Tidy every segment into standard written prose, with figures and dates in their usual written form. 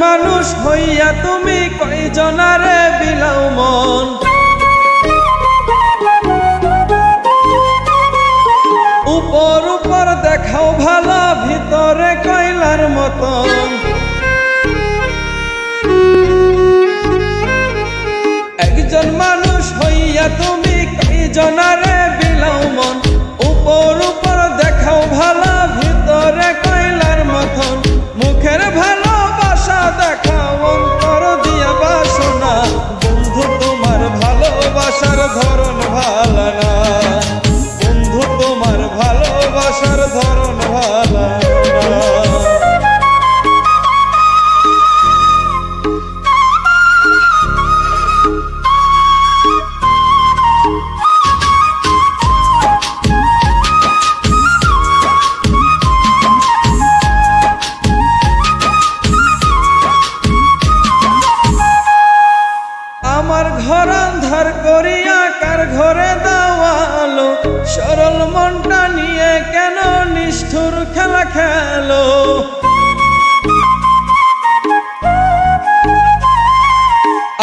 মানুষ হইয়া তুমি কয়জনারে বিলাও মন। উপর উপর দেখাও ভালো, ভিতরে কয়লার মতন। একজন মানুষ হইয়া তুমি কয়জনারে বিলাও মন। উপর উপর দেখাও ভালো, ভিতরে কয়লার মতন। মুখের ভালোবাসা দেখাও, অন্তর দিয়া বাসনা। বন্ধু তোমার ভালোবাসার ধরন ভালো না, বন্ধু তোমার ভালোবাসার ধরন ভালো না। আমার ঘর আন্ধার করিয়া কার ঘরে দাওয়ালো। সরল মনটা নিয়ে কেন নিষ্ঠুর খেলা খেলো।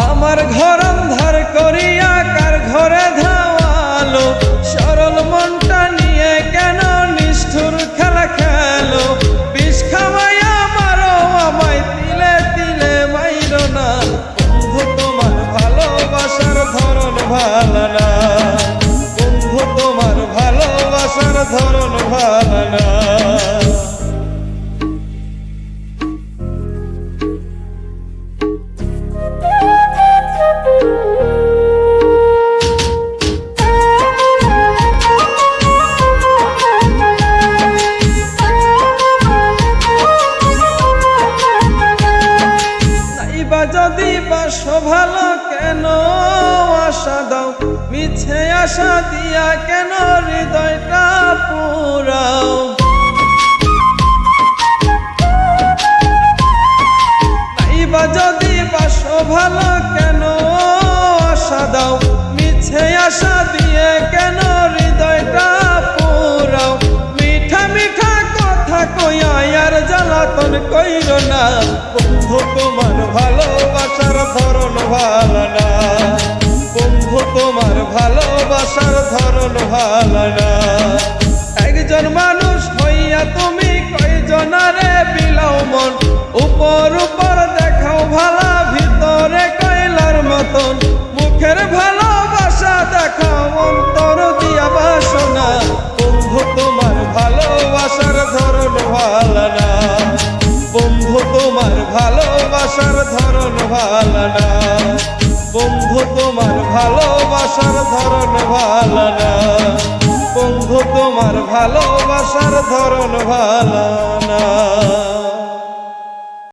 আমার ঘর আন্ধার করিয়া কার ঘরে ধাওয়ালো। সরল মনটা নিয়ে কেন নিষ্ঠুর খেলা খেলো। বিষ খাওয়াইয়া মারো আমায়, তিলে তিলে মাইরো না। বন্ধু তোমার ভালোবাসার ধরন ভালো না, বন্ধু তোমার ভালোবাসার ধরন ভালো না। যদি বাসো ভালো কেন আশা দাও, মিছে আশা দিয়া কেন হৃদয়টা পুরাও। নাইবা যদি বাসো ভালো কেন আশা দাও, মিছে আশা দিয়ে কেন হৃদয়টা পুরাও। মিঠা মিঠা কথা কইয়া আর জ্বালাতন কইরো না। বন্ধু তোমার ভালোবাসার ধরন ভালো না, বন্ধু তোমার ভালোবাসার ধরন ভালো না। একজন মানুষ হইয়া তুমি কয়জনারে বিলাও মন। উপর উপর দেখাও ভালো, ভিতরে কয়লার মতন। মুখের ভালোবাসা দেখাও, অন্তর দিয়া বাসনা। বন্ধু তোমার ভালোবাসার ধরন ভালো না, বন্ধু তোমার ভালোবাসার ধরন ভালো না, বন্ধু তোমার ভালোবাসার ধরন ভালো না, বন্ধু তোমার ভালোবাসার ধরন ভালো না।